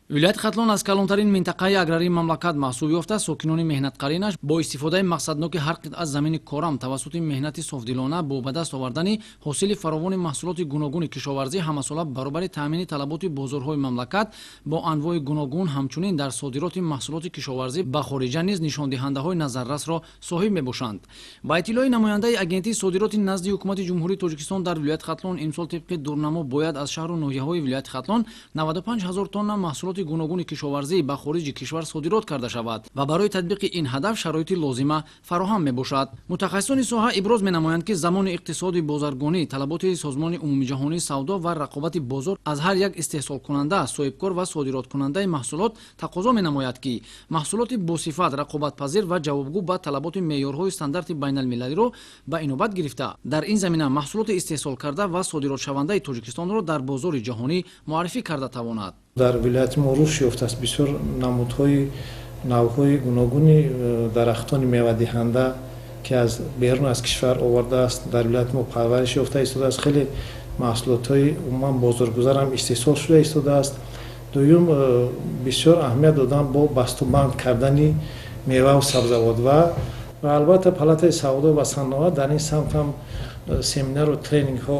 вилояти Хатлон аз калонтарин минтақаи аграрии мамлакат маҳсуб ёфта, сокинони меҳнатқаринаш бо истифодаи мақсадноки ҳар қитъа замини корам тавассути меҳнати софдилона бо ба даст овардани ҳосили фаровони маҳсулоти гуногуни кишоварзӣ ҳамасола баробари таъмини талаботи бозорҳои мамлакат бо анвои гуногун, ҳамчунин дар содироти маҳсулоти кишоварзӣ ба хориҷа низ нишондиҳандаҳои назаррасро соҳиб мебошанд. Ба иттилои намояндаи агентии содироти назди ҳукумати ҷумҳурии Тоҷикистон дар вилояти Хатлон имсол тибқи дурнамо бояд аз шаҳру ноҳияҳои вилояти Хатлон 95 000 тонна маҳсулоти гуногуни кишоварзӣ ба хориҷи кишвар содирот карда шавад ва барои татбиқи ин ҳадаф шароити лозима фароҳам мебошад. Мутахассисони соҳа иброз менамоянд, ки замони иқтисоди бозаргонӣ, талаботи созмони умумиҷаҳонии савдо ва рақобати бозор аз ҳар як истеҳсолкунанда, соҳибкор ва содироткунандаи маҳсулот тақозо менамояд, ки маҳсулоти босифат, рақобатпазир ва ҷавобгӯ ба талаботи меъёрҳои стандарти байналмилалиро ба инобат гирифта дар ин замина маҳсулоти истеҳсолкарда ва содиротшавандаи Тоҷикистонро дар бозори ҷаҳонӣ муаррифӣ карда тавонад. дар вилояти мо рушд ёфтааст бисёр намудҳои навъҳои гуногуни дарахтони мевадиҳанда ки аз берун аз кишвар овардааст, дар вилояти мо парвариш ёфта истодааст. хеле маҳсулотҳои умуман бозоргузарам истеҳсол шуда истодааст. дуюм, бисёр аҳамият додам бо бастубанд кардани меваву сабзавот ва албатта палатаи савдо ва саноат дар ин самт ҳам семинару тренингҳо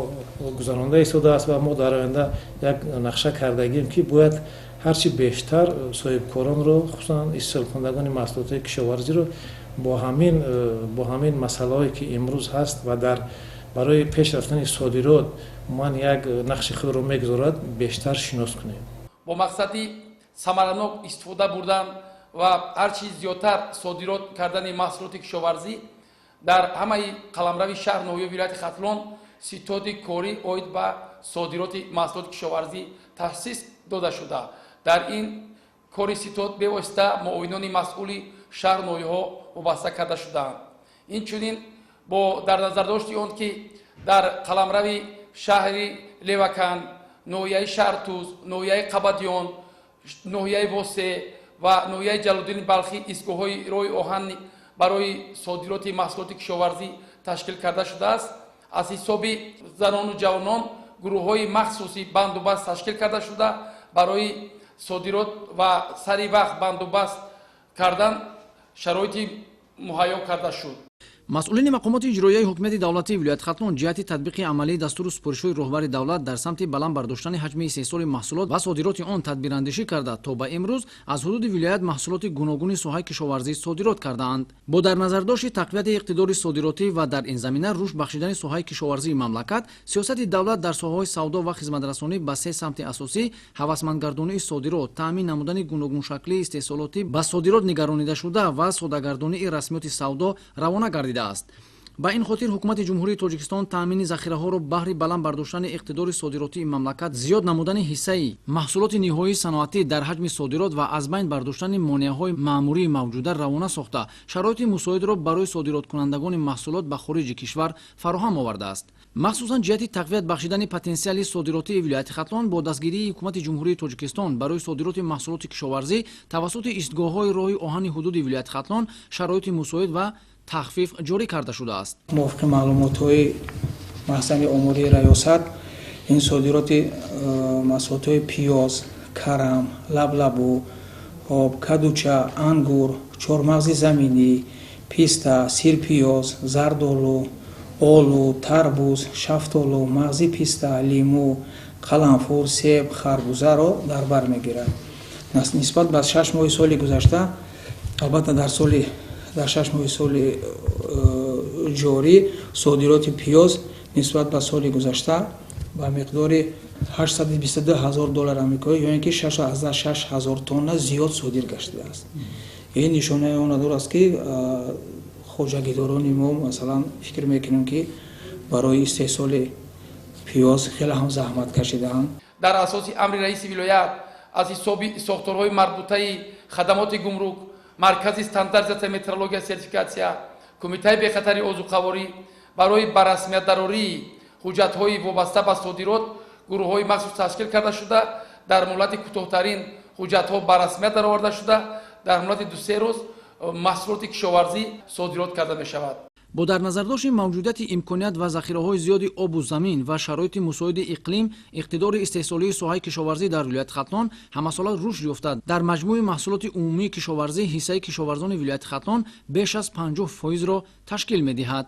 гузаронда истодааст ва мо дар оянда як нақша кардагим, ки бояд ҳарчи бештар соҳибкоронро, хусусан истеҳсолкунандагони маҳсулотҳои кишоварзиро бо ҳамин масъалаҳое ки имрӯз ҳаст ва барои пеш рафтани содирот ман як нақши худро мегузорад, бештар шинос кунем. бо мақсади самаранок истифода бурдан ва ҳарчи зиёдтар содирот кардани маҳсулоти кишоварзӣ дар ҳамаи қаламрави шаҳр ноҳияи вилояти Хатлон ситоди корӣ оид ба содироти маҳсулоти кишоварзӣ таъсис дода шуда. дар ин кори ситод бевосита муовинони масъули шаҳр ноҳияҳо вобаста карда шудаанд. Инчунин бо дар назардошти он ки дар қаламрави шаҳри Левакан, ноҳияи Шаҳртуз, ноҳияи Қабадиён, ноҳияи Восе ва ноҳияи Ҷалолиддини Балхӣ истгоҳҳои роҳи оҳан барои содироти маҳсулоти кишоварзӣ ташкил карда шудааст. аз ҳисоби занону ҷавонон гурӯҳҳои махсуси бандубаст ташкил карда шуда барои содирот ва сари вақт бандубаст кардан шароити муҳайё карда шуд. масъулини мақомоти иҷроияи ҳукумати давлатии вилояти Хатлон ҷиҳати татбиқи амалии дастуру супоришҳои роҳбари давлат дар самти баланд бардоштани ҳаҷми истеҳсоли маҳсулот ва содироти он тадбирандешӣ карда то ба имрӯз аз ҳудуди вилоят маҳсулоти гуногуни соҳаи кишоварзӣ содирот кардаанд. бо дар назардошти тақвияти иқтидори содиротӣ ва дар ин замина рушд бахшидани соҳаи кишоварзии мамлакат, сиёсати давлат дар соҳаҳои савдо ва хизматрасонӣ ба се самти асосӣ ҳавасмандгардонии содирот, таъмин намудани гуногуншаклии истеҳсолоти ба содирот нигаронидашуда ва содагардонии расмиёти савдо равона гардидааст. ба ин хотир ҳукумати ҷумҳурии Тоҷикистон таъмини захираҳоро баҳри баланд бардоштани иқтидори содиротии мамлакат, зиёд намудани ҳиссаи маҳсулоти ниҳоии саноатӣ дар ҳаҷми содирот ва аз байн бардоштани монеаҳои маъмурии мавҷуда равона сохта шароити мусоидро барои содироткунандагони маҳсулот ба хориҷи кишвар фароҳам овардааст. махсусан ҷиҳати тақвият бахшидани потенсиали содиротии вилояти Хатлон бо дастгирии ҳукумати ҷумҳурии Тоҷикистон барои содироти маҳсулоти кишоварзӣ тавассути истгоҳҳои роҳи оҳани ҳудуди вилояти Хатлон шароити мусоид ва тахфиф ҷорӣ карда шудааст. мувофиқи маълумотҳои маҳкамаи омурии раёсат, ин содироти маҳсулотҳои пиёз, карам, лаблабу, об, кадуча, ангур, чормағзи заминӣ, писта, сирпиёз, зардолу, олу, тарбуз, шафтолу, мағзи писта, лимӯ, қаламфур, себ, харбузаро дар бар мегирад. нисбат ба 6 моҳи соли гузашта, албатта дар 6 моҳи соли ҷорӣ содироти пиёз нисбат ба соли гузашта ба миқдори $822,000 амрикоӣ, ёне ки 6,6 тонна зиёд содир гаштааст. ин нишонаи он аст, ки хоҷагидорони мо масалан фикр мекунем, ки барои истеҳсоли пиёз хеле ҳам заҳмат кашидаанд. дар асоси амри раиси вилоят аз ҳисоби сохторҳои марбутаи хадамоти гумрук, маркази стандартизатсия метрология сертификатсия, кумитаи бехатари озуқаворӣ барои ба расмиятдарории ҳуҷҷатҳои вобаста ба содирот гурӯҳҳои махсус ташкил карда шуда, дар муҳлати кӯтоҳтарин ҳуҷҷатҳо ба расмият дароварда шуда, дар муҳлати 2-3 рӯз маҳсулоти кишоварзӣ содирот карда мешавад. бо дар назар доштани мавҷудияти имконият ва захираҳои зиёди обу замин ва шароити мусоиди иқлим, иқтидори истеҳсолии соҳаи кишоварзӣ дар вилояти Хатлон ҳамасола рушд ёфта. Дар маҷмӯи маҳсулоти умумии кишоварзӣ ҳиссаи кишоварзони вилояти Хатлон беш аз 50% ташкил медиҳад.